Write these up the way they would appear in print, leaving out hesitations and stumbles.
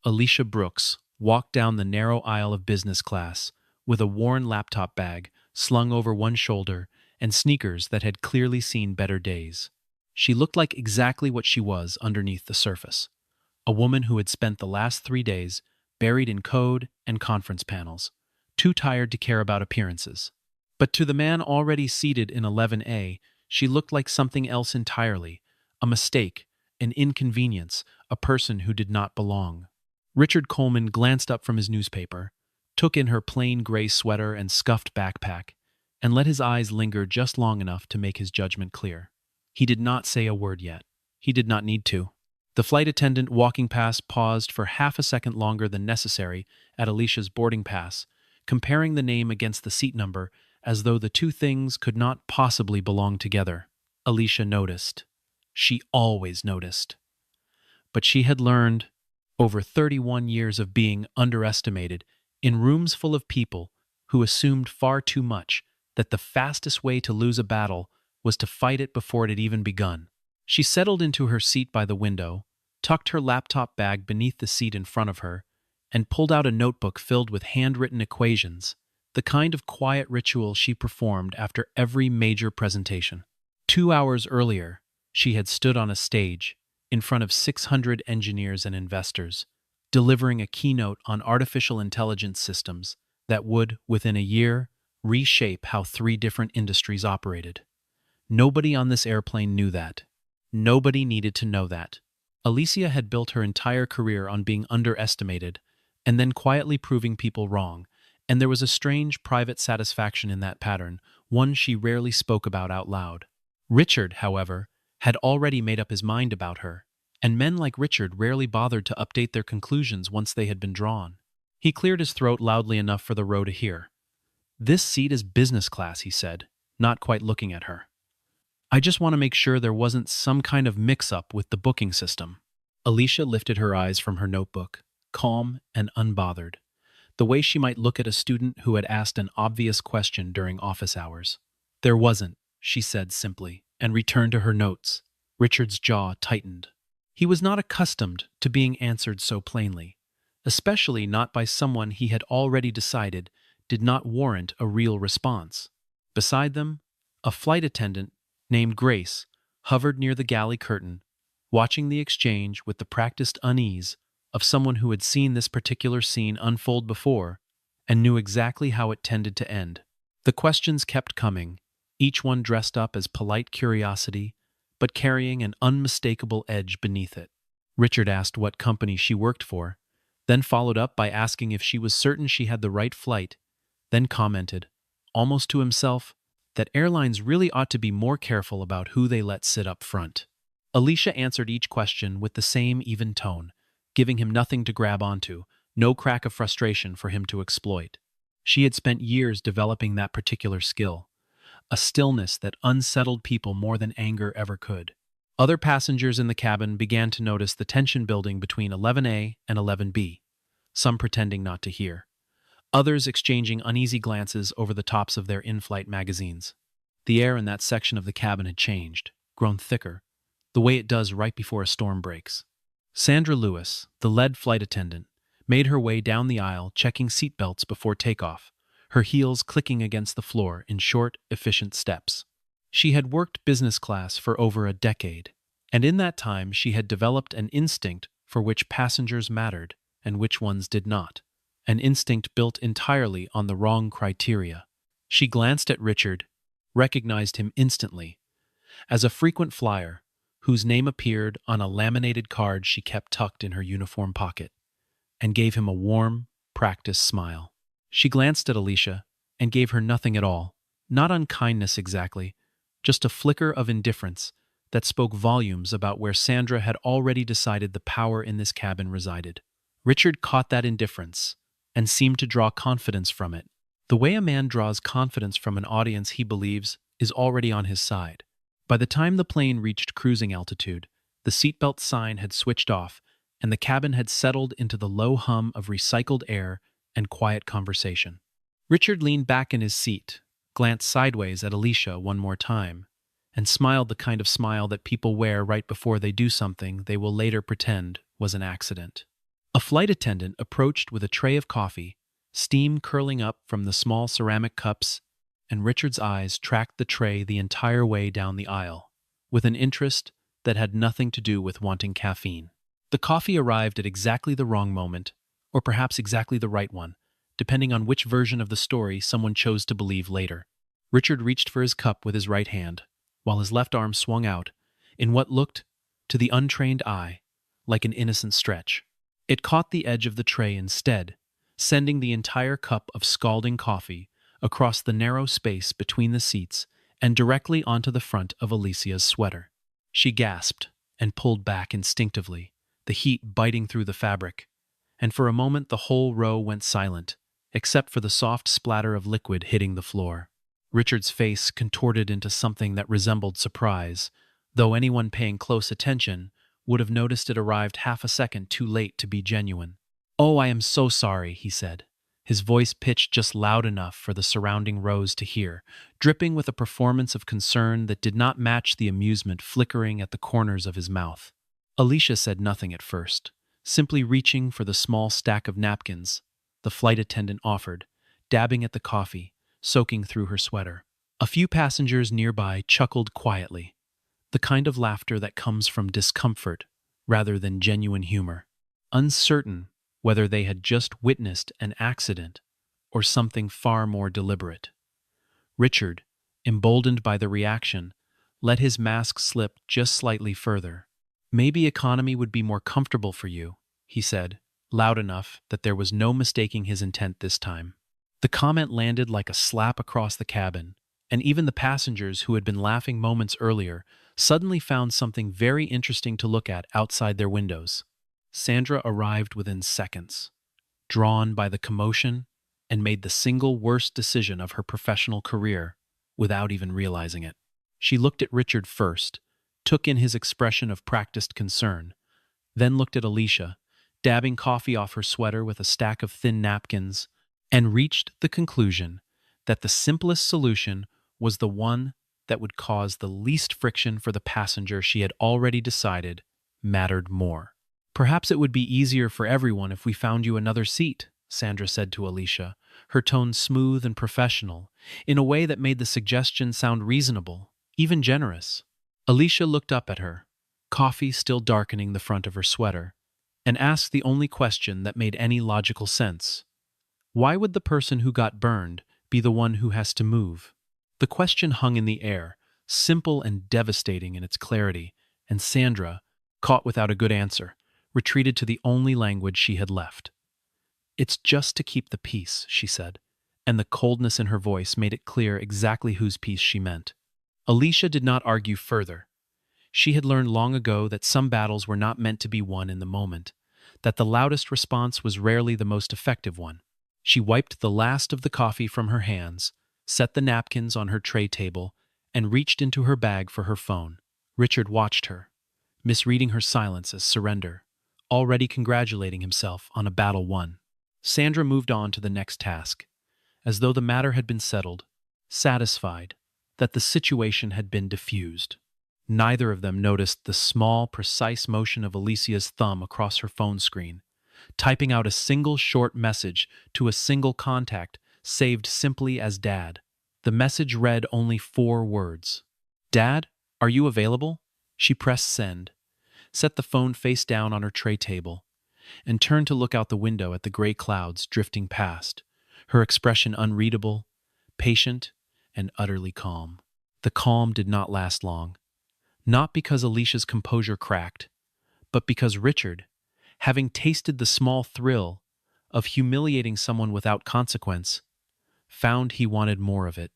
Alicia Brooks walked down the narrow aisle of business class with a worn laptop bag slung over one shoulder and sneakers that had clearly seen better days. She looked like exactly what she was underneath the surface, a woman who had spent the last 3 days buried in code and conference panels, too tired to care about appearances. But to the man already seated in 11A, she looked like something else entirely, a mistake, an inconvenience, a person who did not belong. Richard Coleman glanced up from his newspaper, took in her plain gray sweater and scuffed backpack, and let his eyes linger just long enough to make his judgment clear. He did not say a word yet. He did not need to. The flight attendant walking past paused for half a second longer than necessary at Alicia's boarding pass, comparing the name against the seat number as though the two things could not possibly belong together. Alicia noticed. She always noticed. But she had learned, over 31 years of being underestimated, in rooms full of people who assumed far too much, that the fastest way to lose a battle was to fight it before it had even begun. She settled into her seat by the window, tucked her laptop bag beneath the seat in front of her, and pulled out a notebook filled with handwritten equations, the kind of quiet ritual she performed after every major presentation. 2 hours earlier, she had stood on a stage in front of 600 engineers and investors, delivering a keynote on artificial intelligence systems that would, within a year, reshape how 3 different industries operated. Nobody on this airplane knew that. Nobody needed to know that. Alicia had built her entire career on being underestimated and then quietly proving people wrong, and there was a strange private satisfaction in that pattern, one she rarely spoke about out loud. Richard, however, had already made up his mind about her, and men like Richard rarely bothered to update their conclusions once they had been drawn. He cleared his throat loudly enough for the row to hear. "This seat is business class," he said, not quite looking at her. "I just want to make sure there wasn't some kind of mix-up with the booking system." Alicia lifted her eyes from her notebook, calm and unbothered, the way she might look at a student who had asked an obvious question during office hours. "There wasn't," she said simply, and returned to her notes. Richard's jaw tightened. He was not accustomed to being answered so plainly, especially not by someone he had already decided did not warrant a real response. Beside them, a flight attendant named Grace hovered near the galley curtain, watching the exchange with the practiced unease of someone who had seen this particular scene unfold before and knew exactly how it tended to end. The questions kept coming, each one dressed up as polite curiosity, but carrying an unmistakable edge beneath it. Richard asked what company she worked for, then followed up by asking if she was certain she had the right flight, then commented, almost to himself, that airlines really ought to be more careful about who they let sit up front. Alicia answered each question with the same even tone, giving him nothing to grab onto, no crack of frustration for him to exploit. She had spent years developing that particular skill, a stillness that unsettled people more than anger ever could. Other passengers in the cabin began to notice the tension building between 11A and 11B, some pretending not to hear, others exchanging uneasy glances over the tops of their in-flight magazines. The air in that section of the cabin had changed, grown thicker, the way it does right before a storm breaks. Sandra Lewis, the lead flight attendant, made her way down the aisle checking seatbelts before takeoff, her heels clicking against the floor in short, efficient steps. She had worked business class for over a decade, and in that time she had developed an instinct for which passengers mattered and which ones did not, an instinct built entirely on the wrong criteria. She glanced at Richard, recognized him instantly as a frequent flyer whose name appeared on a laminated card she kept tucked in her uniform pocket, and gave him a warm, practiced smile. She glanced at Alicia and gave her nothing at all, not unkindness exactly, just a flicker of indifference that spoke volumes about where Sandra had already decided the power in this cabin resided. Richard caught that indifference and seemed to draw confidence from it, the way a man draws confidence from an audience he believes is already on his side. By the time the plane reached cruising altitude, the seatbelt sign had switched off, and the cabin had settled into the low hum of recycled air and quiet conversation. Richard leaned back in his seat, glanced sideways at Alicia one more time, and smiled the kind of smile that people wear right before they do something they will later pretend was an accident. A flight attendant approached with a tray of coffee, steam curling up from the small ceramic cups, and Richard's eyes tracked the tray the entire way down the aisle, with an interest that had nothing to do with wanting caffeine. The coffee arrived at exactly the wrong moment, or perhaps exactly the right one, depending on which version of the story someone chose to believe later. Richard reached for his cup with his right hand, while his left arm swung out, in what looked, to the untrained eye, like an innocent stretch. It caught the edge of the tray instead, sending the entire cup of scalding coffee across the narrow space between the seats and directly onto the front of Alicia's sweater. She gasped and pulled back instinctively, the heat biting through the fabric, and for a moment the whole row went silent, except for the soft splatter of liquid hitting the floor. Richard's face contorted into something that resembled surprise, though anyone paying close attention would have noticed it arrived half a second too late to be genuine. "Oh, I am so sorry," he said, his voice pitched just loud enough for the surrounding rows to hear, dripping with a performance of concern that did not match the amusement flickering at the corners of his mouth. Alicia said nothing at first, simply reaching for the small stack of napkins the flight attendant offered, dabbing at the coffee, soaking through her sweater. A few passengers nearby chuckled quietly, the kind of laughter that comes from discomfort rather than genuine humor, uncertain whether they had just witnessed an accident or something far more deliberate. Richard, emboldened by the reaction, let his mask slip just slightly further. "Maybe economy would be more comfortable for you," he said, loud enough that there was no mistaking his intent this time. The comment landed like a slap across the cabin, and even the passengers who had been laughing moments earlier suddenly found something very interesting to look at outside their windows. Sandra arrived within seconds, drawn by the commotion, and made the single worst decision of her professional career without even realizing it. She looked at Richard first, took in his expression of practiced concern, then looked at Alicia, dabbing coffee off her sweater with a stack of thin napkins, and reached the conclusion that the simplest solution was the one that would cause the least friction for the passenger she had already decided mattered more. "Perhaps it would be easier for everyone if we found you another seat," Sandra said to Alicia, her tone smooth and professional, in a way that made the suggestion sound reasonable, even generous. Alicia looked up at her, coffee still darkening the front of her sweater, and asked the only question that made any logical sense. Why would the person who got burned be the one who has to move? The question hung in the air, simple and devastating in its clarity, and Sandra, caught without a good answer, retreated to the only language she had left. "It's just to keep the peace," she said, and the coldness in her voice made it clear exactly whose peace she meant. Alicia did not argue further. She had learned long ago that some battles were not meant to be won in the moment, that the loudest response was rarely the most effective one. She wiped the last of the coffee from her hands, set the napkins on her tray table, and reached into her bag for her phone. Richard watched her, misreading her silence as surrender, already congratulating himself on a battle won. Sandra moved on to the next task, as though the matter had been settled, satisfied that the situation had been diffused. Neither of them noticed the small, precise motion of Alicia's thumb across her phone screen, typing out a single short message to a single contact saved simply as Dad. The message read only 4 words. "Dad, are you available?" She pressed send, set the phone face down on her tray table, and turned to look out the window at the gray clouds drifting past, her expression unreadable, patient, and utterly calm. The calm did not last long, not because Alicia's composure cracked, but because Richard, having tasted the small thrill of humiliating someone without consequence, found he wanted more of it.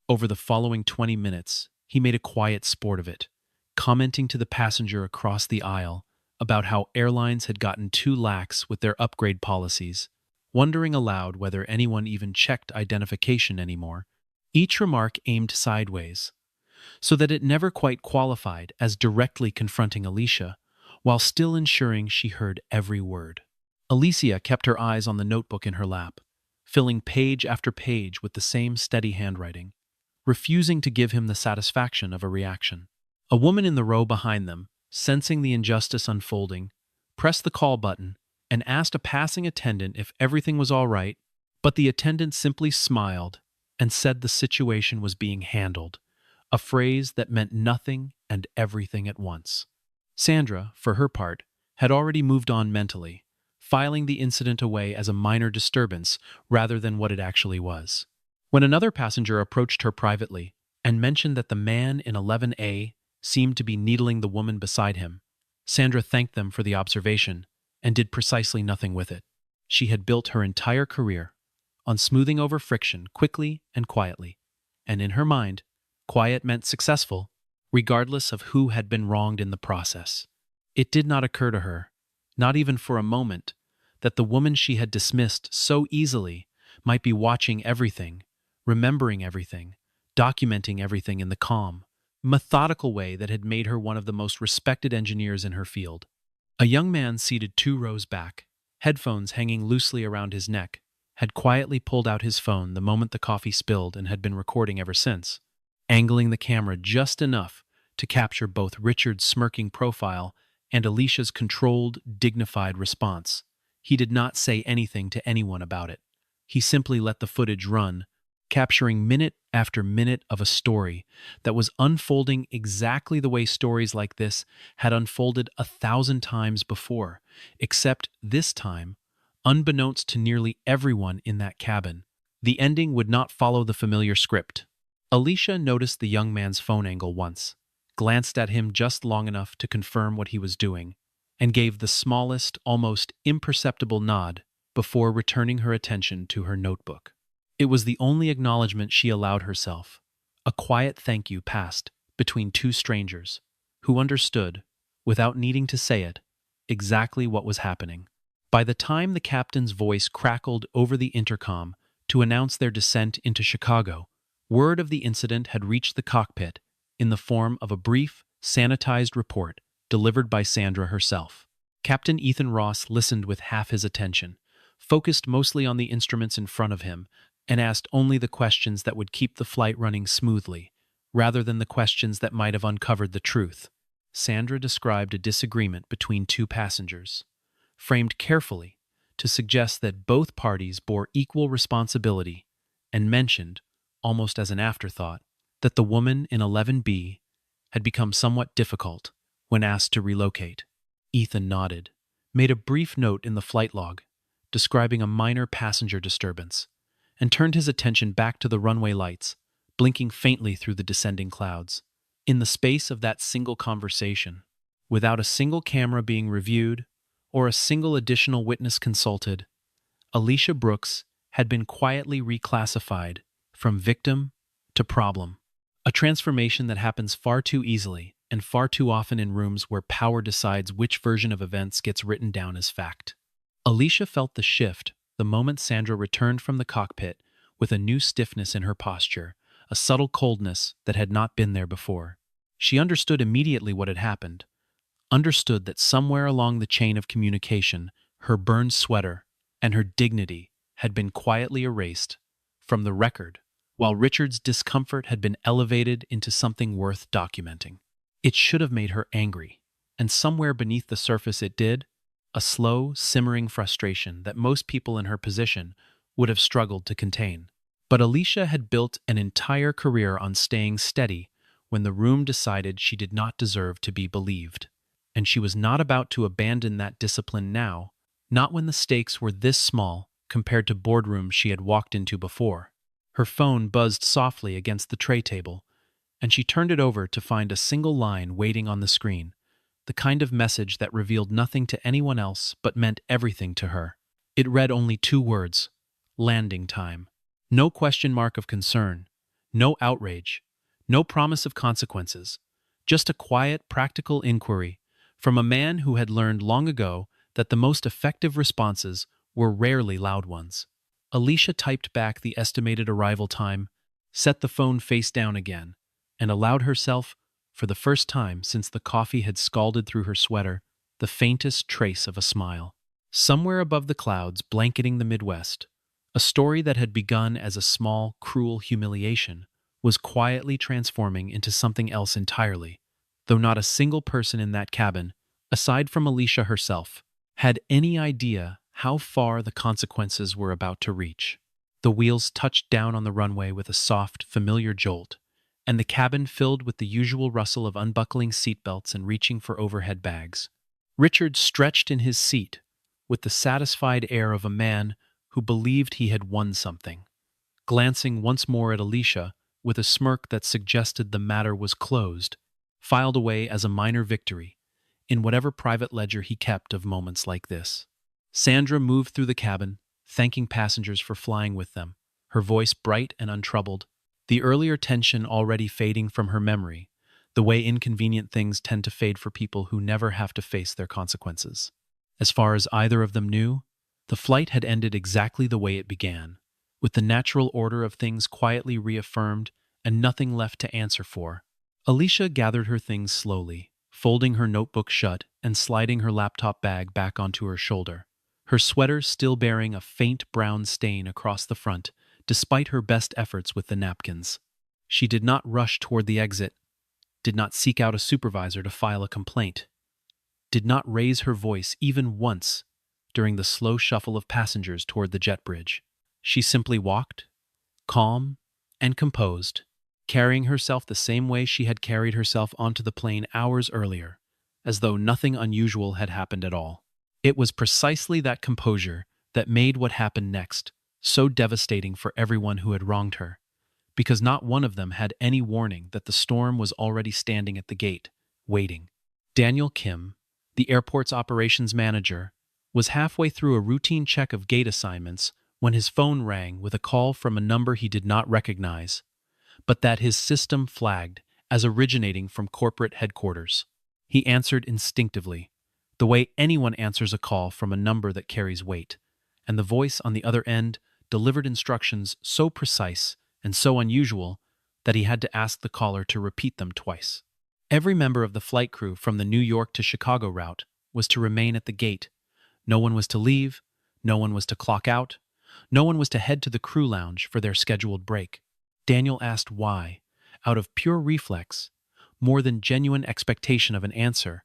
Over the following 20 minutes, he made a quiet sport of it, commenting to the passenger across the aisle about how airlines had gotten too lax with their upgrade policies, wondering aloud whether anyone even checked identification anymore. Each remark aimed sideways, so that it never quite qualified as directly confronting Alicia, while still ensuring she heard every word. Alicia kept her eyes on the notebook in her lap, filling page after page with the same steady handwriting, refusing to give him the satisfaction of a reaction. A woman in the row behind them, sensing the injustice unfolding, pressed the call button and asked a passing attendant if everything was all right, but the attendant simply smiled and said the situation was being handled, a phrase that meant nothing and everything at once. Sandra, for her part, had already moved on mentally, filing the incident away as a minor disturbance rather than what it actually was. When another passenger approached her privately and mentioned that the man in 11A seemed to be needling the woman beside him, Sandra thanked them for the observation and did precisely nothing with it. She had built her entire career on smoothing over friction quickly and quietly, and in her mind, quiet meant successful, regardless of who had been wronged in the process. It did not occur to her, not even for a moment, that the woman she had dismissed so easily might be watching everything, remembering everything, documenting everything in the calm, methodical way that had made her one of the most respected engineers in her field. A young man seated 2 rows back, headphones hanging loosely around his neck, had quietly pulled out his phone the moment the coffee spilled and had been recording ever since, angling the camera just enough to capture both Richard's smirking profile and Alicia's controlled, dignified response. He did not say anything to anyone about it. He simply let the footage run, capturing minute after minute of a story that was unfolding exactly the way stories like this had unfolded 1,000 times before, except this time, unbeknownst to nearly everyone in that cabin, the ending would not follow the familiar script. Alicia noticed the young man's phone angle once, glanced at him just long enough to confirm what he was doing, and gave the smallest, almost imperceptible nod before returning her attention to her notebook. It was the only acknowledgement she allowed herself, a quiet thank you passed between two strangers, who understood, without needing to say it, exactly what was happening. By the time the captain's voice crackled over the intercom to announce their descent into Chicago, word of the incident had reached the cockpit in the form of a brief, sanitized report delivered by Sandra herself. Captain Ethan Ross listened with half his attention, focused mostly on the instruments in front of him, and asked only the questions that would keep the flight running smoothly, rather than the questions that might have uncovered the truth. Sandra described a disagreement between 2 passengers, framed carefully to suggest that both parties bore equal responsibility, and mentioned, almost as an afterthought, that the woman in 11B had become somewhat difficult when asked to relocate. Ethan nodded, made a brief note in the flight log, describing a minor passenger disturbance, and turned his attention back to the runway lights, blinking faintly through the descending clouds. In the space of that single conversation, without a single camera being reviewed or a single additional witness consulted, Alicia Brooks had been quietly reclassified from victim to problem, a transformation that happens far too easily and far too often in rooms where power decides which version of events gets written down as fact. Alicia felt the shift the moment Sandra returned from the cockpit with a new stiffness in her posture, a subtle coldness that had not been there before. She understood immediately what had happened, understood that somewhere along the chain of communication, her burned sweater and her dignity had been quietly erased from the record, while Richard's discomfort had been elevated into something worth documenting. It should have made her angry, and somewhere beneath the surface it did, a slow, simmering frustration that most people in her position would have struggled to contain. But Alicia had built an entire career on staying steady when the room decided she did not deserve to be believed. And she was not about to abandon that discipline now, not when the stakes were this small compared to boardrooms she had walked into before. Her phone buzzed softly against the tray table, and she turned it over to find a single line waiting on the screen, the kind of message that revealed nothing to anyone else but meant everything to her. It read only 2 words: landing time. No question mark of concern, no outrage, no promise of consequences, just a quiet, practical inquiry from a man who had learned long ago that the most effective responses were rarely loud ones. Alicia typed back the estimated arrival time, set the phone face down again, and allowed herself, for the first time since the coffee had scalded through her sweater, the faintest trace of a smile. Somewhere above the clouds blanketing the Midwest, a story that had begun as a small, cruel humiliation was quietly transforming into something else entirely, though not a single person in that cabin, aside from Alicia herself, had any idea how far the consequences were about to reach. The wheels touched down on the runway with a soft, familiar jolt, and the cabin filled with the usual rustle of unbuckling seatbelts and reaching for overhead bags. Richard stretched in his seat with the satisfied air of a man who believed he had won something, glancing once more at Alicia with a smirk that suggested the matter was closed, filed away as a minor victory in whatever private ledger he kept of moments like this. Sandra moved through the cabin, thanking passengers for flying with them, her voice bright and untroubled, the earlier tension already fading from her memory, the way inconvenient things tend to fade for people who never have to face their consequences. As far as either of them knew, the flight had ended exactly the way it began, with the natural order of things quietly reaffirmed and nothing left to answer for. Alicia gathered her things slowly, folding her notebook shut and sliding her laptop bag back onto her shoulder, her sweater still bearing a faint brown stain across the front, despite her best efforts with the napkins. She did not rush toward the exit, did not seek out a supervisor to file a complaint, did not raise her voice even once during the slow shuffle of passengers toward the jet bridge. She simply walked, calm and composed, carrying herself the same way she had carried herself onto the plane hours earlier, as though nothing unusual had happened at all. It was precisely that composure that made what happened next so devastating for everyone who had wronged her, because not one of them had any warning that the storm was already standing at the gate, waiting. Daniel Kim, the airport's operations manager, was halfway through a routine check of gate assignments when his phone rang with a call from a number he did not recognize, but that his system flagged as originating from corporate headquarters. He answered instinctively, the way anyone answers a call from a number that carries weight, and the voice on the other end delivered instructions so precise and so unusual that he had to ask the caller to repeat them twice. Every member of the flight crew from the New York to Chicago route was to remain at the gate. No one was to leave, no one was to clock out, no one was to head to the crew lounge for their scheduled break. Daniel asked why, out of pure reflex, more than genuine expectation of an answer,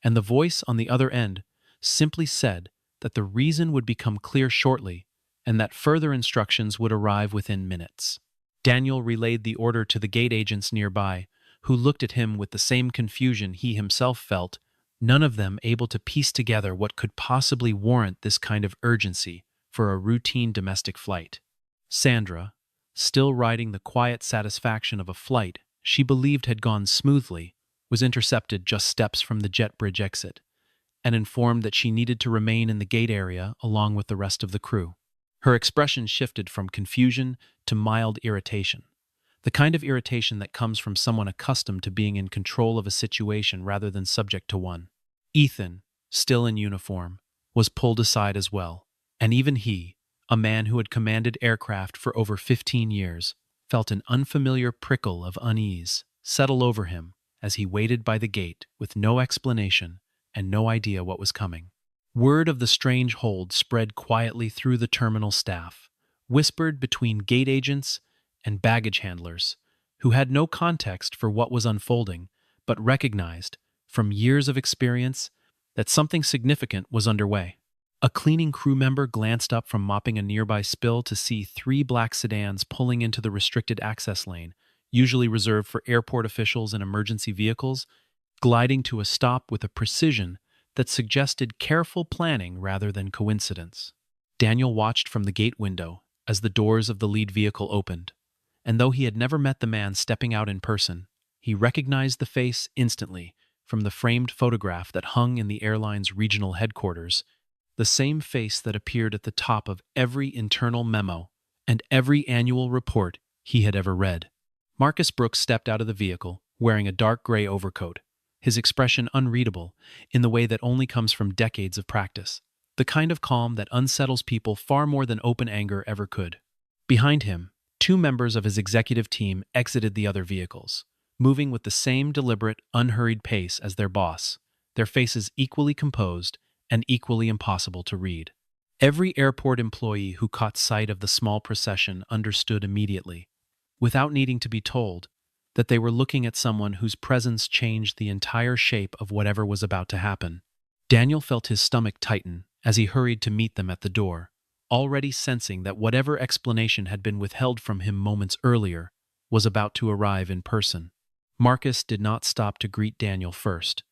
and the voice on the other end simply said that the reason would become clear shortly and that further instructions would arrive within minutes. Daniel relayed the order to the gate agents nearby, who looked at him with the same confusion he himself felt, none of them able to piece together what could possibly warrant this kind of urgency for a routine domestic flight. Sandra, still riding the quiet satisfaction of a flight she believed had gone smoothly, was intercepted just steps from the jet bridge exit, and informed that she needed to remain in the gate area along with the rest of the crew. Her expression shifted from confusion to mild irritation, the kind of irritation that comes from someone accustomed to being in control of a situation rather than subject to one. Ethan, still in uniform, was pulled aside as well, and even he, a man who had commanded aircraft for over 15 years, felt an unfamiliar prickle of unease settle over him as he waited by the gate with no explanation and no idea what was coming. Word of the strange hold spread quietly through the terminal staff, whispered between gate agents and baggage handlers, who had no context for what was unfolding, but recognized, from years of experience, that something significant was underway. A cleaning crew member glanced up from mopping a nearby spill to see 3 black sedans pulling into the restricted access lane, usually reserved for airport officials and emergency vehicles, gliding to a stop with a precision that suggested careful planning rather than coincidence. Daniel watched from the gate window as the doors of the lead vehicle opened, and though he had never met the man stepping out in person, he recognized the face instantly from the framed photograph that hung in the airline's regional headquarters, the same face that appeared at the top of every internal memo and every annual report he had ever read. Marcus Brooks stepped out of the vehicle, wearing a dark gray overcoat, his expression unreadable in the way that only comes from decades of practice, the kind of calm that unsettles people far more than open anger ever could. Behind him, 2 members of his executive team exited the other vehicles, moving with the same deliberate, unhurried pace as their boss, their faces equally composed and equally impossible to read. Every airport employee who caught sight of the small procession understood immediately, without needing to be told, that they were looking at someone whose presence changed the entire shape of whatever was about to happen. Daniel felt his stomach tighten as he hurried to meet them at the door, already sensing that whatever explanation had been withheld from him moments earlier was about to arrive in person. Marcus did not stop to greet Daniel first,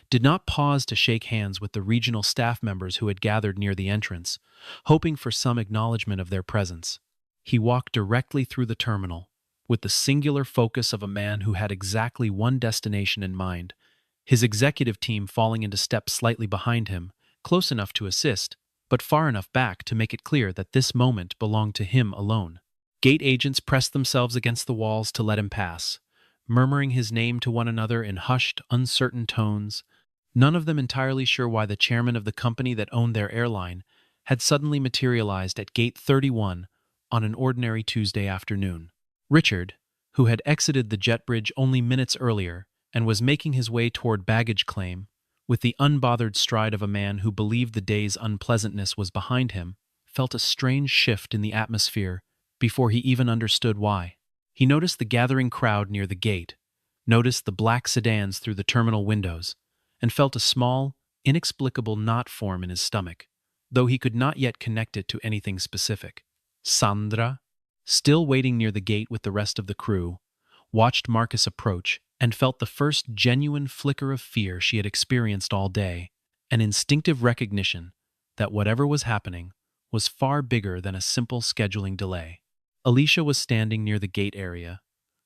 did not pause to shake hands with the regional staff members who had gathered near the entrance, hoping for some acknowledgement of their presence. He walked directly through the terminal, with the singular focus of a man who had exactly one destination in mind, his executive team falling into step slightly behind him, close enough to assist, but far enough back to make it clear that this moment belonged to him alone. Gate agents pressed themselves against the walls to let him pass, murmuring his name to one another in hushed, uncertain tones, none of them entirely sure why the chairman of the company that owned their airline had suddenly materialized at Gate 31 on an ordinary Tuesday afternoon. Richard, who had exited the jet bridge only minutes earlier and was making his way toward baggage claim, with the unbothered stride of a man who believed the day's unpleasantness was behind him, felt a strange shift in the atmosphere before he even understood why. He noticed the gathering crowd near the gate, noticed the black sedans through the terminal windows, and felt a small, inexplicable knot form in his stomach, though he could not yet connect it to anything specific. Sandra, still waiting near the gate with the rest of the crew, watched Marcus approach and felt the first genuine flicker of fear she had experienced all day, an instinctive recognition that whatever was happening was far bigger than a simple scheduling delay. Alicia was standing near the gate area,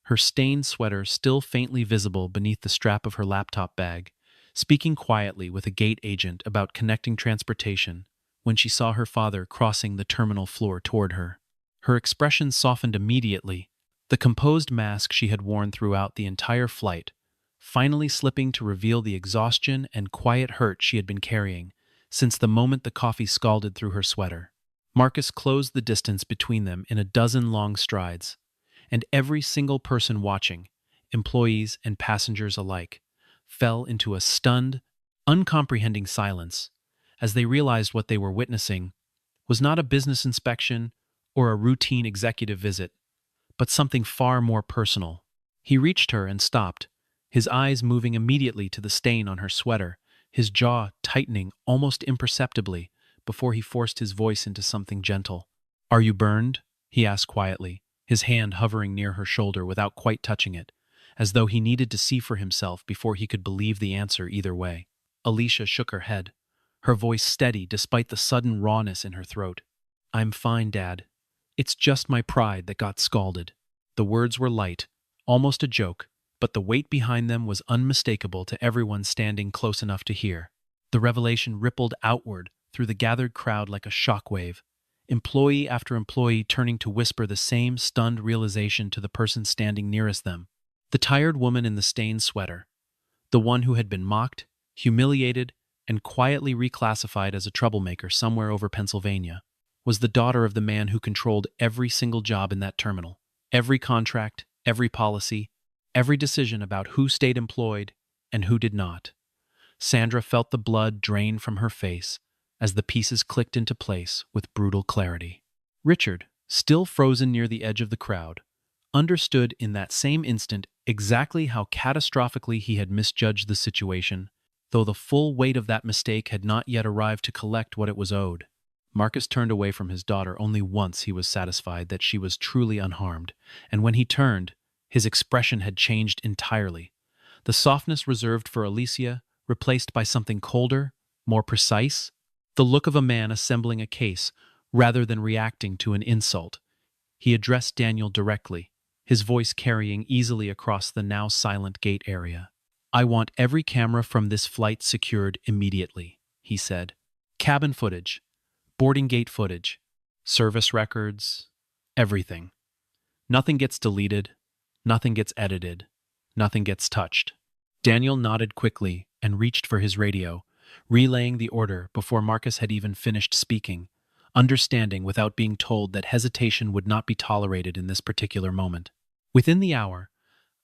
her stained sweater still faintly visible beneath the strap of her laptop bag, speaking quietly with a gate agent about connecting transportation when she saw her father crossing the terminal floor toward her. Her expression softened immediately, the composed mask she had worn throughout the entire flight, finally slipping to reveal the exhaustion and quiet hurt she had been carrying since the moment the coffee scalded through her sweater. Marcus closed the distance between them in a dozen long strides, and every single person watching, employees and passengers alike, fell into a stunned, uncomprehending silence as they realized what they were witnessing was not a business inspection or a routine executive visit, but something far more personal. He reached her and stopped, his eyes moving immediately to the stain on her sweater, his jaw tightening almost imperceptibly before he forced his voice into something gentle. "Are you burned?" he asked quietly, his hand hovering near her shoulder without quite touching it, as though he needed to see for himself before he could believe the answer either way. Alicia shook her head, her voice steady despite the sudden rawness in her throat. "I'm fine, Dad. It's just my pride that got scalded." The words were light, almost a joke, but the weight behind them was unmistakable to everyone standing close enough to hear. The revelation rippled outward through the gathered crowd like a shockwave, employee after employee turning to whisper the same stunned realization to the person standing nearest them. The tired woman in the stained sweater, the one who had been mocked, humiliated, and quietly reclassified as a troublemaker somewhere over Pennsylvania, was the daughter of the man who controlled every single job in that terminal, every contract, every policy, every decision about who stayed employed and who did not. Sandra felt the blood drain from her face as the pieces clicked into place with brutal clarity. Richard, still frozen near the edge of the crowd, understood in that same instant exactly how catastrophically he had misjudged the situation, though the full weight of that mistake had not yet arrived to collect what it was owed. Marcus turned away from his daughter only once he was satisfied that she was truly unharmed, and when he turned, his expression had changed entirely. The softness reserved for Alicia replaced by something colder, more precise, the look of a man assembling a case rather than reacting to an insult. He addressed Daniel directly, his voice carrying easily across the now silent gate area. "I want every camera from this flight secured immediately," he said. "Cabin footage, boarding gate footage, service records, everything. Nothing gets deleted, nothing gets edited, nothing gets touched." Daniel nodded quickly and reached for his radio, relaying the order before Marcus had even finished speaking, understanding without being told that hesitation would not be tolerated in this particular moment. Within the hour,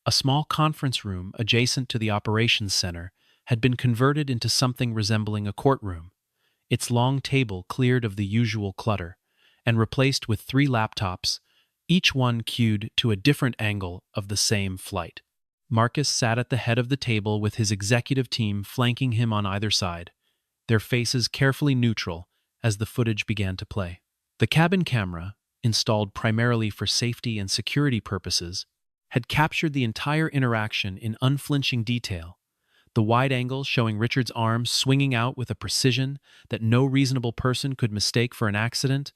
a small conference room adjacent to the operations center had been converted into something resembling a courtroom, its long table cleared of the usual clutter and replaced with 3 laptops, each one cued to a different angle of the same flight. Marcus sat at the head of the table with his executive team flanking him on either side, their faces carefully neutral as the footage began to play. The cabin camera, installed primarily for safety and security purposes, had captured the entire interaction in unflinching detail, the wide angle showing Richard's arms swinging out with a precision that no reasonable person could mistake for an accident,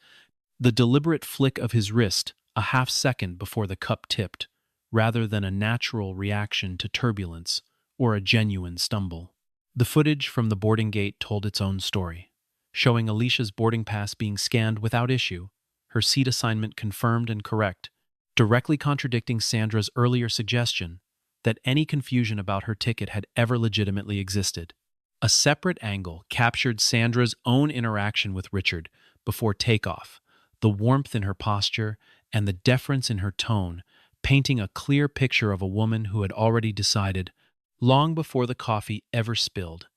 the deliberate flick of his wrist a half-second before the cup tipped, rather than a natural reaction to turbulence or a genuine stumble. The footage from the boarding gate told its own story, showing Alicia's boarding pass being scanned without issue, her seat assignment confirmed and correct, directly contradicting Sandra's earlier suggestion that any confusion about her ticket had ever legitimately existed. A separate angle captured Sandra's own interaction with Richard before takeoff, the warmth in her posture and the deference in her tone, painting a clear picture of a woman who had already decided, long before the coffee ever spilled,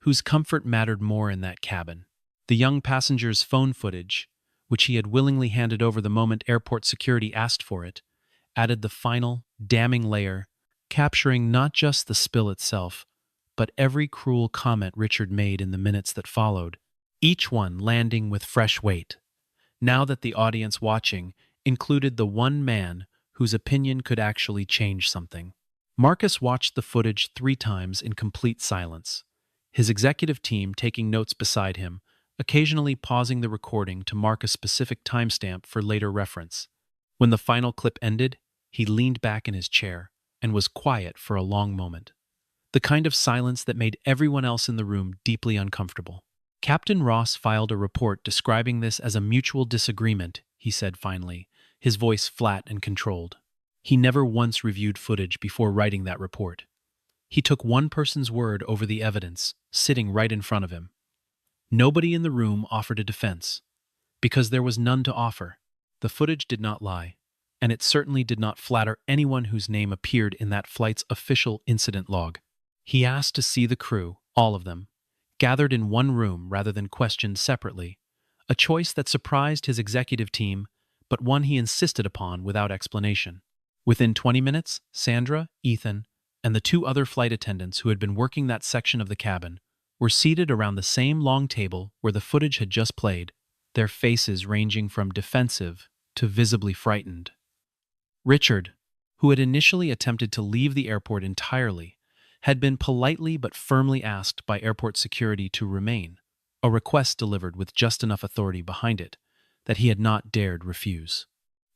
whose comfort mattered more in that cabin. The young passenger's phone footage, which he had willingly handed over the moment airport security asked for it, added the final, damning layer, capturing not just the spill itself, but every cruel comment Richard made in the minutes that followed, each one landing with fresh weight. Now that the audience watching included the one man whose opinion could actually change something. Marcus watched the footage 3 times in complete silence, his executive team taking notes beside him, occasionally pausing the recording to mark a specific timestamp for later reference. When the final clip ended, he leaned back in his chair and was quiet for a long moment, the kind of silence that made everyone else in the room deeply uncomfortable. Captain Ross filed a report describing this as a mutual disagreement, he said finally, his voice flat and controlled. He never once reviewed footage before writing that report. He took one person's word over the evidence, sitting right in front of him. Nobody in the room offered a defense, because there was none to offer. The footage did not lie, and it certainly did not flatter anyone whose name appeared in that flight's official incident log. He asked to see the crew, all of them, gathered in one room rather than questioned separately, a choice that surprised his executive team, but one he insisted upon without explanation. Within 20 minutes, Sandra, Ethan, and the 2 other flight attendants who had been working that section of the cabin were seated around the same long table where the footage had just played, their faces ranging from defensive to visibly frightened. Richard, who had initially attempted to leave the airport entirely, had been politely but firmly asked by airport security to remain, a request delivered with just enough authority behind it that he had not dared refuse.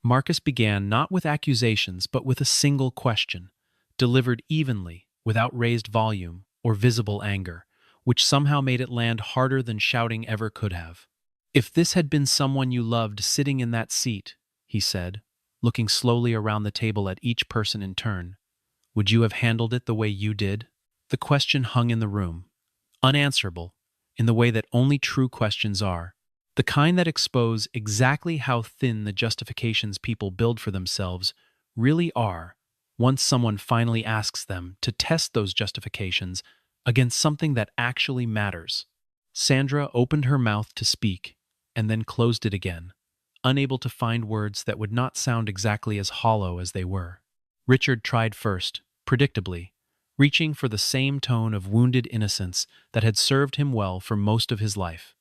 Marcus began not with accusations but with a single question, delivered evenly, without raised volume or visible anger, which somehow made it land harder than shouting ever could have. "If this had been someone you loved sitting in that seat," he said, looking slowly around the table at each person in turn, "would you have handled it the way you did?" The question hung in the room, unanswerable, in the way that only true questions are, the kind that expose exactly how thin the justifications people build for themselves really are once someone finally asks them to test those justifications against something that actually matters. Sandra opened her mouth to speak and then closed it again, unable to find words that would not sound exactly as hollow as they were. Richard tried first, predictably, reaching for the same tone of wounded innocence that had served him well for most of his life.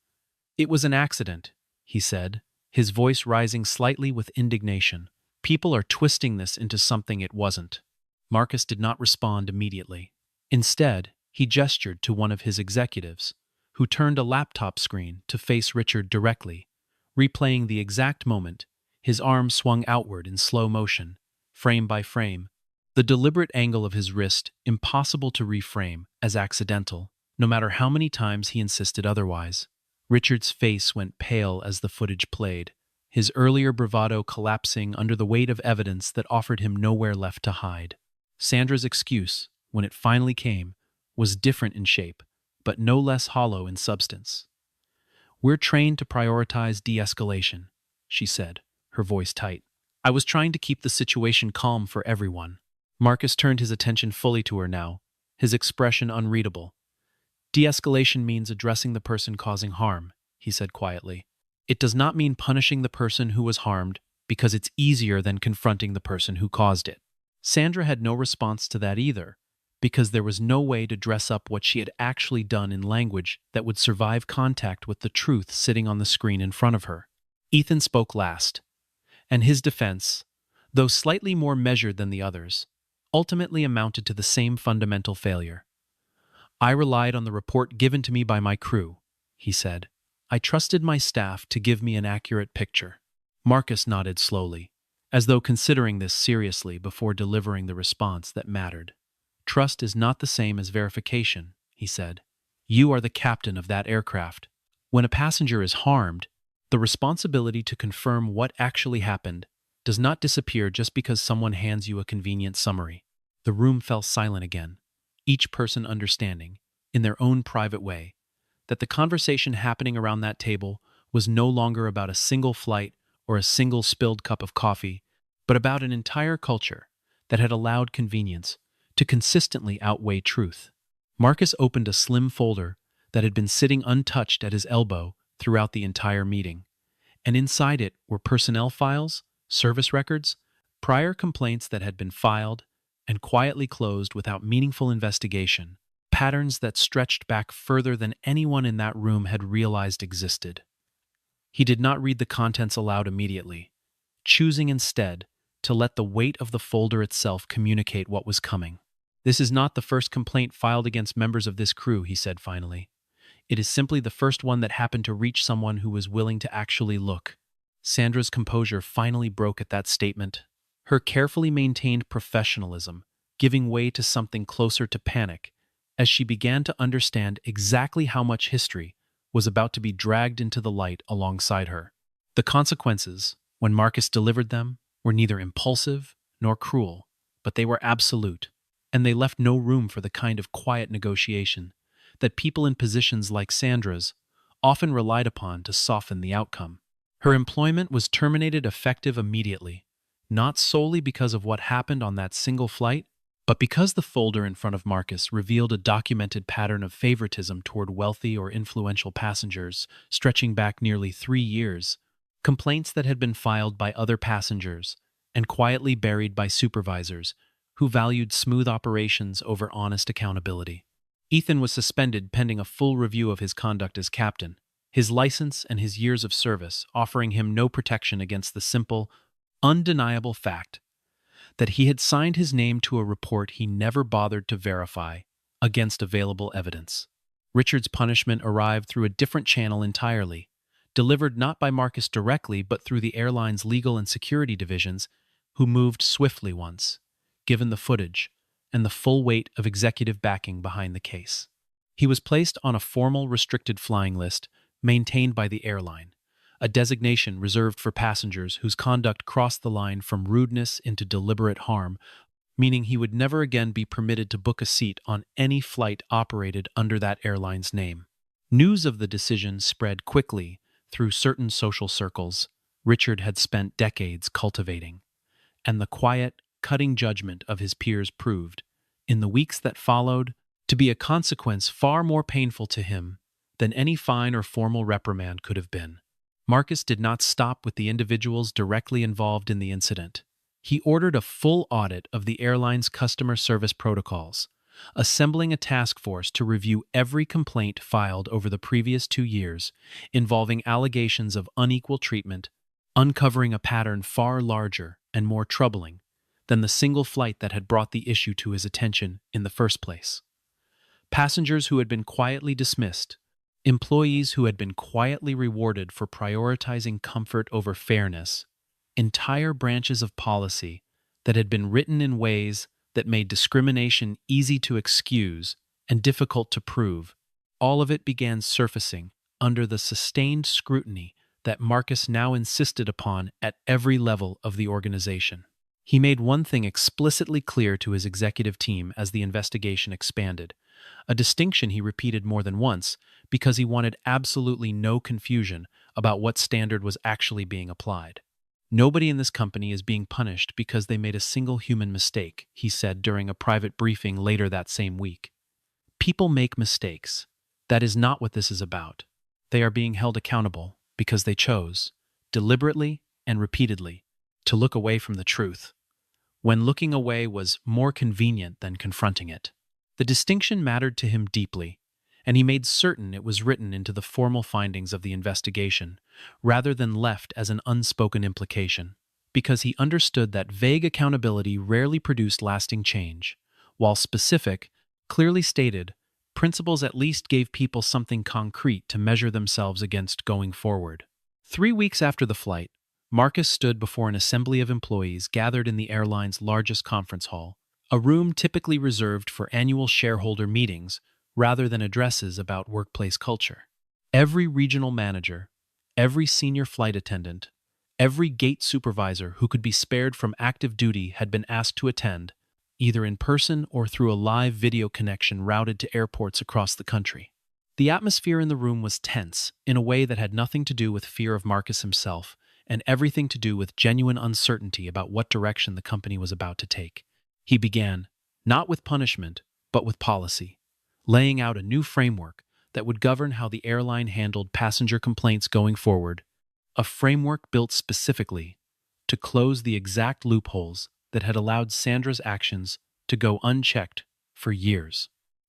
"It was an accident," he said, his voice rising slightly with indignation. "People are twisting this into something it wasn't." Marcus did not respond immediately. Instead, he gestured to one of his executives, who turned a laptop screen to face Richard directly, replaying the exact moment, his arm swung outward in slow motion, frame by frame, the deliberate angle of his wrist impossible to reframe as accidental, no matter how many times he insisted otherwise. Richard's face went pale as the footage played, his earlier bravado collapsing under the weight of evidence that offered him nowhere left to hide. Sandra's excuse, when it finally came, was different in shape, but no less hollow in substance. "We're trained to prioritize de-escalation," she said, her voice tight. "I was trying to keep the situation calm for everyone." Marcus turned his attention fully to her now, his expression unreadable. "De-escalation means addressing the person causing harm," he said quietly. "It does not mean punishing the person who was harmed because it's easier than confronting the person who caused it." Sandra had no response to that either, because there was no way to dress up what she had actually done in language that would survive contact with the truth sitting on the screen in front of her. Ethan spoke last, and his defense, though slightly more measured than the others, ultimately amounted to the same fundamental failure. "I relied on the report given to me by my crew," he said. "I trusted my staff to give me an accurate picture." Marcus nodded slowly, as though considering this seriously before delivering the response that mattered. "Trust is not the same as verification," he said. "You are the captain of that aircraft. When a passenger is harmed, the responsibility to confirm what actually happened does not disappear just because someone hands you a convenient summary." The room fell silent again, each person understanding, in their own private way, that the conversation happening around that table was no longer about a single flight or a single spilled cup of coffee, but about an entire culture that had allowed convenience to consistently outweigh truth. Marcus opened a slim folder that had been sitting untouched at his elbow throughout the entire meeting, and inside it were personnel files, service records, prior complaints that had been filed and quietly closed without meaningful investigation, patterns that stretched back further than anyone in that room had realized existed. He did not read the contents aloud immediately, choosing instead to let the weight of the folder itself communicate what was coming. "This is not the first complaint filed against members of this crew," he said finally. "It is simply the first one that happened to reach someone who was willing to actually look." Sandra's composure finally broke at that statement, her carefully maintained professionalism giving way to something closer to panic as she began to understand exactly how much history was about to be dragged into the light alongside her. The consequences, when Marcus delivered them, were neither impulsive nor cruel, but they were absolute, and they left no room for the kind of quiet negotiation that people in positions like Sandra's often relied upon to soften the outcome. Her employment was terminated effective immediately, not solely because of what happened on that single flight, but because the folder in front of Marcus revealed a documented pattern of favoritism toward wealthy or influential passengers stretching back nearly 3 years, complaints that had been filed by other passengers and quietly buried by supervisors who valued smooth operations over honest accountability. Ethan was suspended pending a full review of his conduct as captain, his license and his years of service offering him no protection against the simple, undeniable fact that he had signed his name to a report he never bothered to verify against available evidence. Richard's punishment arrived through a different channel entirely, delivered not by Marcus directly but through the airline's legal and security divisions, who moved swiftly once, given the footage and the full weight of executive backing behind the case. He was placed on a formal restricted flying list maintained by the airline, a designation reserved for passengers whose conduct crossed the line from rudeness into deliberate harm, meaning he would never again be permitted to book a seat on any flight operated under that airline's name. News of the decision spread quickly through certain social circles Richard had spent decades cultivating, and the quiet, cutting judgment of his peers proved, in the weeks that followed, to be a consequence far more painful to him than any fine or formal reprimand could have been. Marcus did not stop with the individuals directly involved in the incident. He ordered a full audit of the airline's customer service protocols, assembling a task force to review every complaint filed over the previous 2 years involving allegations of unequal treatment, uncovering a pattern far larger and more troubling than the single flight that had brought the issue to his attention in the first place. Passengers who had been quietly dismissed, employees who had been quietly rewarded for prioritizing comfort over fairness, entire branches of policy that had been written in ways that made discrimination easy to excuse and difficult to prove, all of it began surfacing under the sustained scrutiny that Marcus now insisted upon at every level of the organization. He made one thing explicitly clear to his executive team as the investigation expanded, a distinction he repeated more than once because he wanted absolutely no confusion about what standard was actually being applied. "Nobody in this company is being punished because they made a single human mistake," he said during a private briefing later that same week. "People make mistakes. That is not what this is about. They are being held accountable because they chose, deliberately and repeatedly, to look away from the truth, when looking away was more convenient than confronting it." The distinction mattered to him deeply, and he made certain it was written into the formal findings of the investigation, rather than left as an unspoken implication, because he understood that vague accountability rarely produced lasting change, while specific, clearly stated, principles at least gave people something concrete to measure themselves against going forward. 3 weeks after the flight, Marcus stood before an assembly of employees gathered in the airline's largest conference hall, a room typically reserved for annual shareholder meetings rather than addresses about workplace culture. Every regional manager, every senior flight attendant, every gate supervisor who could be spared from active duty had been asked to attend, either in person or through a live video connection routed to airports across the country. The atmosphere in the room was tense in a way that had nothing to do with fear of Marcus himself and everything to do with genuine uncertainty about what direction the company was about to take. He began, not with punishment, but with policy, laying out a new framework that would govern how the airline handled passenger complaints going forward, a framework built specifically to close the exact loopholes that had allowed Sandra's actions to go unchecked for years.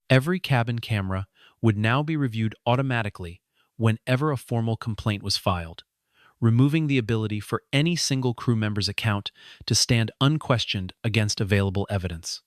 Every cabin camera would now be reviewed automatically whenever a formal complaint was filed, removing the ability for any single crew member's account to stand unquestioned against available evidence.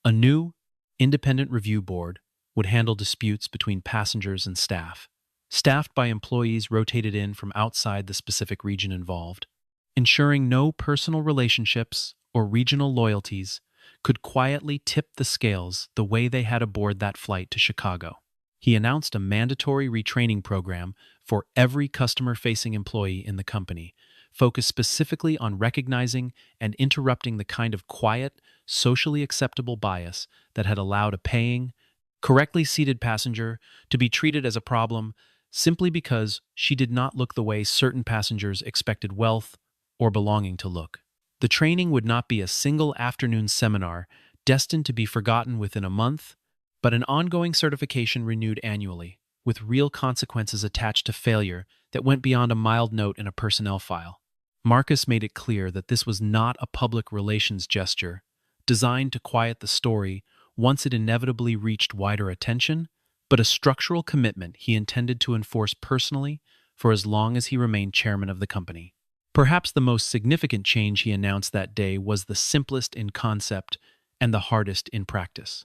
A new, independent review board would handle disputes between passengers and staff, staffed by employees rotated in from outside the specific region involved, ensuring no personal relationships or regional loyalties could quietly tip the scales the way they had aboard that flight to Chicago. He announced a mandatory retraining program for every customer-facing employee in the company, focused specifically on recognizing and interrupting the kind of quiet, socially acceptable bias that had allowed a paying, correctly seated passenger to be treated as a problem simply because she did not look the way certain passengers expected wealth or belonging to look. The training would not be a single afternoon seminar destined to be forgotten within a month, but an ongoing certification renewed annually, with real consequences attached to failure that went beyond a mild note in a personnel file. Marcus made it clear that this was not a public relations gesture designed to quiet the story once it inevitably reached wider attention, but a structural commitment he intended to enforce personally for as long as he remained chairman of the company. Perhaps the most significant change he announced that day was the simplest in concept and the hardest in practice.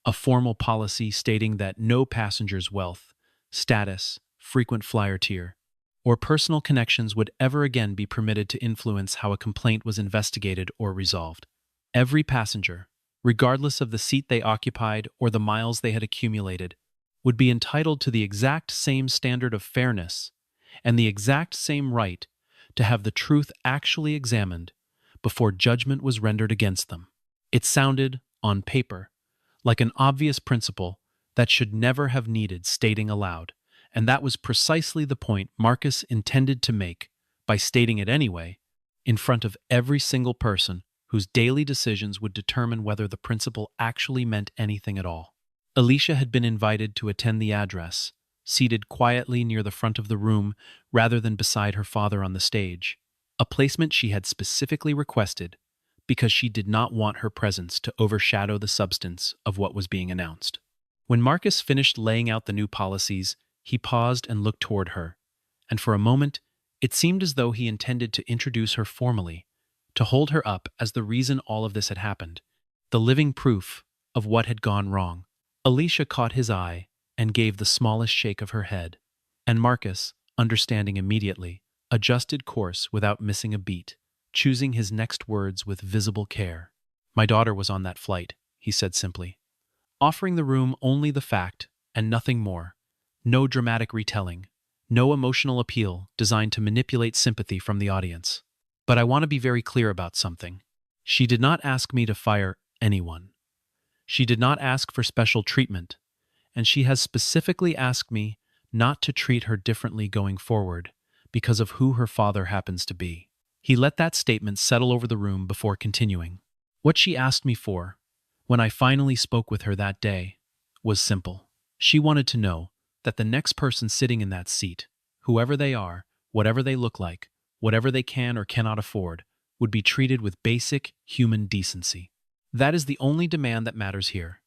A formal policy stating that no passenger's wealth, status, frequent flyer tier, or personal connections would ever again be permitted to influence how a complaint was investigated or resolved. Every passenger, regardless of the seat they occupied or the miles they had accumulated, would be entitled to the exact same standard of fairness and the exact same right to have the truth actually examined before judgment was rendered against them. It sounded, on paper, like an obvious principle that should never have needed stating aloud, and that was precisely the point Marcus intended to make by stating it anyway, in front of every single person whose daily decisions would determine whether the principle actually meant anything at all. Alicia had been invited to attend the address, seated quietly near the front of the room rather than beside her father on the stage, a placement she had specifically requested because she did not want her presence to overshadow the substance of what was being announced. When Marcus finished laying out the new policies, he paused and looked toward her, and for a moment it seemed as though he intended to introduce her formally, to hold her up as the reason all of this had happened, the living proof of what had gone wrong. Alicia caught his eye and gave the smallest shake of her head, and Marcus, understanding immediately, adjusted course without missing a beat, choosing his next words with visible care. "My daughter was on that flight," he said simply, offering the room only the fact and nothing more. No dramatic retelling, no emotional appeal designed to manipulate sympathy from the audience. But I want to be very clear about something. She did not ask me to fire anyone. She did not ask for special treatment, and she has specifically asked me not to treat her differently going forward because of who her father happens to be. He let that statement settle over the room before continuing. What she asked me for, when I finally spoke with her that day, was simple. She wanted to know that the next person sitting in that seat, whoever they are, whatever they look like, whatever they can or cannot afford, would be treated with basic human decency. That is the only demand that matters here.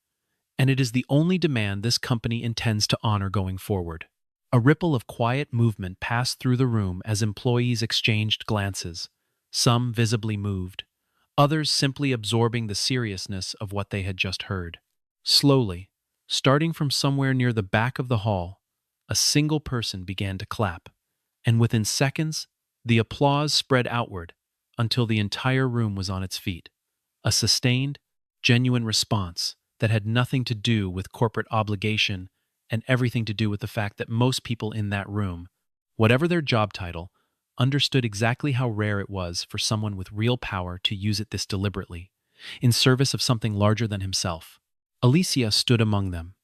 and it is the only demand this company intends to honor going forward. A ripple of quiet movement passed through the room as employees exchanged glances, some visibly moved, others simply absorbing the seriousness of what they had just heard. Slowly, starting from somewhere near the back of the hall, a single person began to clap, and within seconds, the applause spread outward until the entire room was on its feet. A sustained, genuine response that had nothing to do with corporate obligation and everything to do with the fact that most people in that room, whatever their job title, understood exactly how rare it was for someone with real power to use it this deliberately, in service of something larger than himself. Alicia stood among them,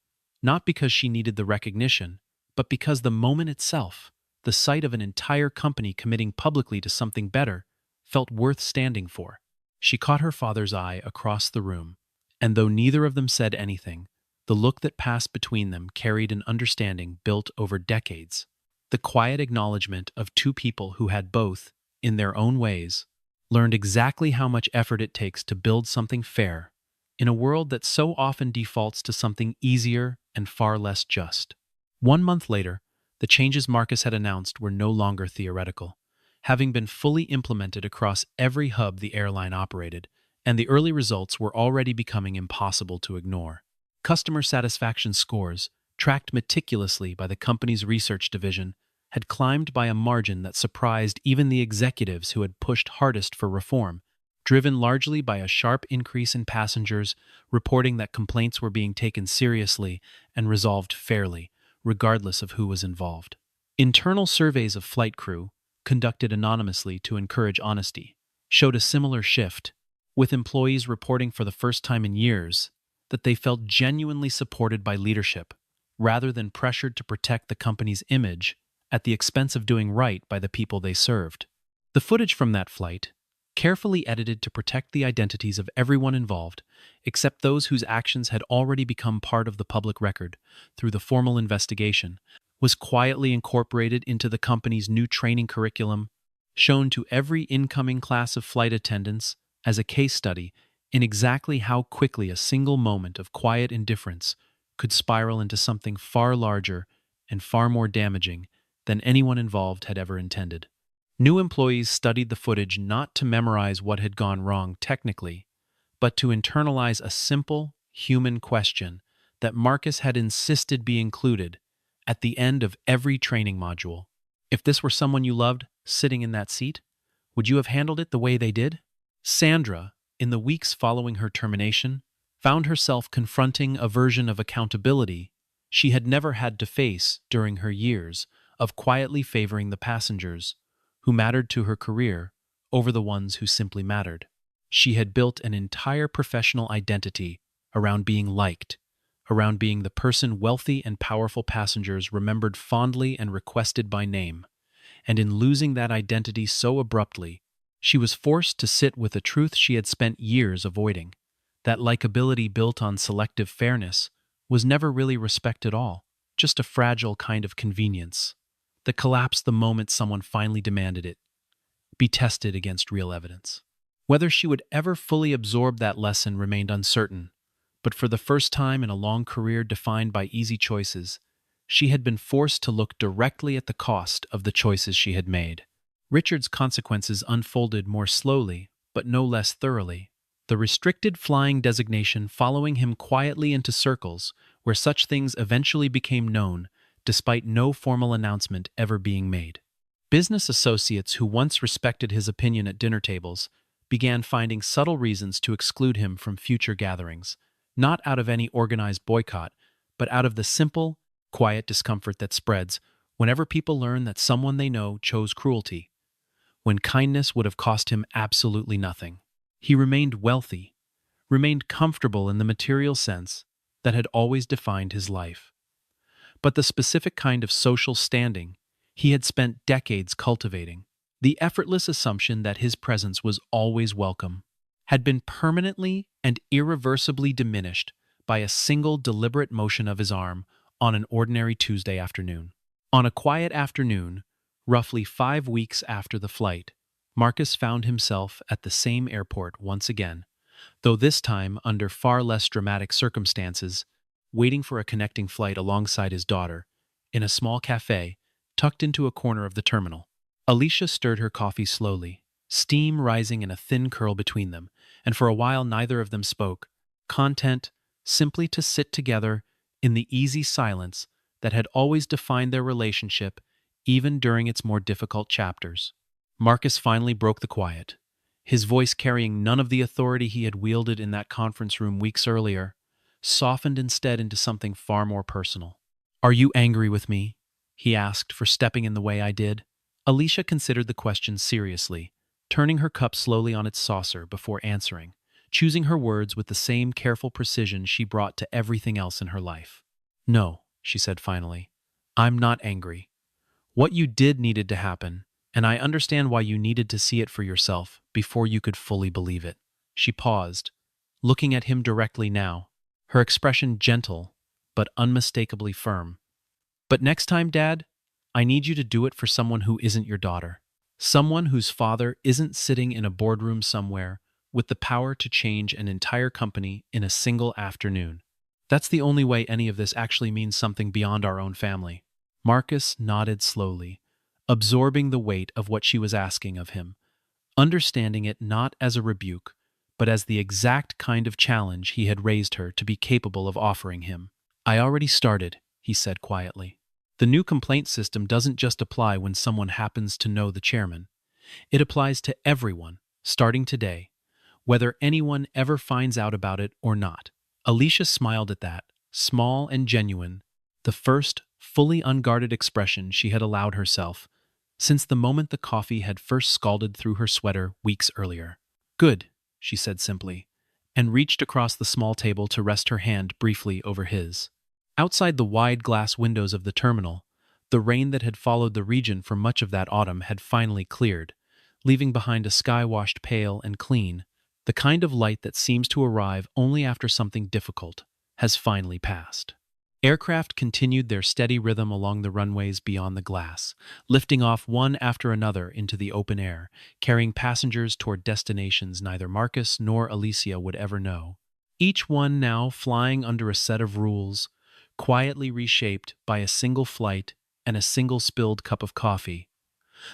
not because she needed the recognition, but because the moment itself, the sight of an entire company committing publicly to something better, felt worth standing for. She caught her father's eye across the room, and though neither of them said anything, the look that passed between them carried an understanding built over decades. The quiet acknowledgement of two people who had both, in their own ways, learned exactly how much effort it takes to build something fair in a world that so often defaults to something easier and far less just. 1 month later, the changes Marcus had announced were no longer theoretical, having been fully implemented across every hub the airline operated, and the early results were already becoming impossible to ignore. Customer satisfaction scores, tracked meticulously by the company's research division, had climbed by a margin that surprised even the executives who had pushed hardest for reform, driven largely by a sharp increase in passengers reporting that complaints were being taken seriously and resolved fairly, regardless of who was involved. Internal surveys of flight crew, conducted anonymously to encourage honesty, showed a similar shift, with employees reporting for the first time in years that they felt genuinely supported by leadership, rather than pressured to protect the company's image at the expense of doing right by the people they served. The footage from that flight, carefully edited to protect the identities of everyone involved, except those whose actions had already become part of the public record through the formal investigation, was quietly incorporated into the company's new training curriculum, shown to every incoming class of flight attendants as a case study in exactly how quickly a single moment of quiet indifference could spiral into something far larger and far more damaging than anyone involved had ever intended. New employees studied the footage not to memorize what had gone wrong technically, but to internalize a simple, human question that Marcus had insisted be included at the end of every training module. If this were someone you loved sitting in that seat, would you have handled it the way they did? Sandra, in the weeks following her termination, found herself confronting a version of accountability she had never had to face during her years of quietly favoring the passengers who mattered to her career over the ones who simply mattered. She had built an entire professional identity around being liked, around being the person wealthy and powerful passengers remembered fondly and requested by name. And in losing that identity so abruptly, she was forced to sit with a truth she had spent years avoiding. That likability built on selective fairness was never really respect at all, just a fragile kind of convenience that collapsed the moment someone finally demanded it be tested against real evidence. Whether she would ever fully absorb that lesson remained uncertain, but for the first time in a long career defined by easy choices, she had been forced to look directly at the cost of the choices she had made. Richard's consequences unfolded more slowly, but no less thoroughly. The restricted flying designation following him quietly into circles where such things eventually became known, despite no formal announcement ever being made. Business associates who once respected his opinion at dinner tables began finding subtle reasons to exclude him from future gatherings, not out of any organized boycott, but out of the simple, quiet discomfort that spreads whenever people learn that someone they know chose cruelty, when kindness would have cost him absolutely nothing. He remained wealthy, remained comfortable in the material sense that had always defined his life. But the specific kind of social standing he had spent decades cultivating, the effortless assumption that his presence was always welcome, had been permanently and irreversibly diminished by a single deliberate motion of his arm on an ordinary Tuesday afternoon. On a quiet afternoon, roughly 5 weeks after the flight, Marcus found himself at the same airport once again, though this time under far less dramatic circumstances waiting for a connecting flight alongside his daughter, in a small cafe tucked into a corner of the terminal. Alicia stirred her coffee slowly, steam rising in a thin curl between them, and for a while neither of them spoke, content simply to sit together in the easy silence that had always defined their relationship, even during its more difficult chapters. Marcus finally broke the quiet, his voice carrying none of the authority he had wielded in that conference room weeks earlier, softened instead into something far more personal. "Are you angry with me?" he asked, "for stepping in the way I did?" Alicia considered the question seriously, turning her cup slowly on its saucer before answering, choosing her words with the same careful precision she brought to everything else in her life. "No," she said finally, "I'm not angry. What you did needed to happen, and I understand why you needed to see it for yourself before you could fully believe it." She paused, looking at him directly now, her expression gentle but unmistakably firm. "But next time, Dad, I need you to do it for someone who isn't your daughter. Someone whose father isn't sitting in a boardroom somewhere with the power to change an entire company in a single afternoon. That's the only way any of this actually means something beyond our own family." Marcus nodded slowly, absorbing the weight of what she was asking of him, understanding it not as a rebuke, but as the exact kind of challenge he had raised her to be capable of offering him. "I already started," he said quietly. "The new complaint system doesn't just apply when someone happens to know the chairman. It applies to everyone, starting today, whether anyone ever finds out about it or not." Alicia smiled at that, small and genuine, the first fully unguarded expression she had allowed herself since the moment the coffee had first scalded through her sweater weeks earlier. "Good," she said simply, and reached across the small table to rest her hand briefly over his. Outside the wide glass windows of the terminal, the rain that had followed the region for much of that autumn had finally cleared, leaving behind a sky washed pale and clean, the kind of light that seems to arrive only after something difficult has finally passed. Aircraft continued their steady rhythm along the runways beyond the glass, lifting off one after another into the open air, carrying passengers toward destinations neither Marcus nor Alicia would ever know. Each one now flying under a set of rules, quietly reshaped by a single flight and a single spilled cup of coffee,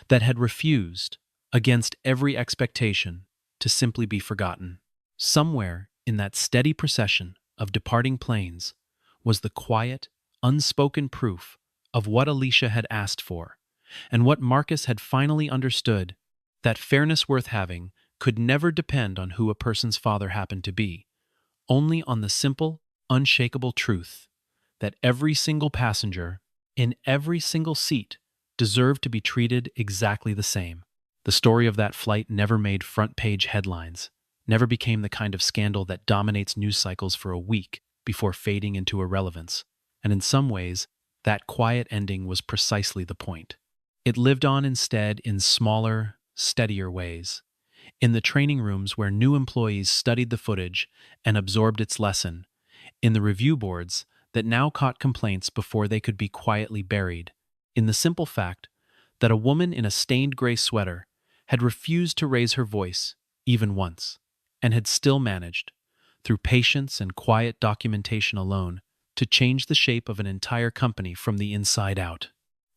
that had refused, against every expectation, to simply be forgotten. Somewhere in that steady procession of departing planes was the quiet, unspoken proof of what Alicia had asked for, and what Marcus had finally understood, that fairness worth having could never depend on who a person's father happened to be, only on the simple, unshakable truth that every single passenger, in every single seat, deserved to be treated exactly the same. The story of that flight never made front-page headlines, never became the kind of scandal that dominates news cycles for a week before fading into irrelevance, and in some ways, that quiet ending was precisely the point. It lived on instead in smaller, steadier ways. In the training rooms where new employees studied the footage and absorbed its lesson, in the review boards that now caught complaints before they could be quietly buried, in the simple fact that a woman in a stained gray sweater had refused to raise her voice, even once, and had still managed, through patience and quiet documentation alone, to change the shape of an entire company from the inside out.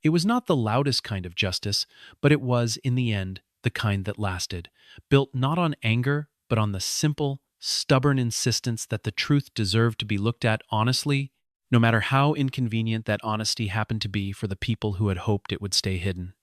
It was not the loudest kind of justice, but it was, in the end, the kind that lasted, built not on anger, but on the simple, stubborn insistence that the truth deserved to be looked at honestly, no matter how inconvenient that honesty happened to be for the people who had hoped it would stay hidden.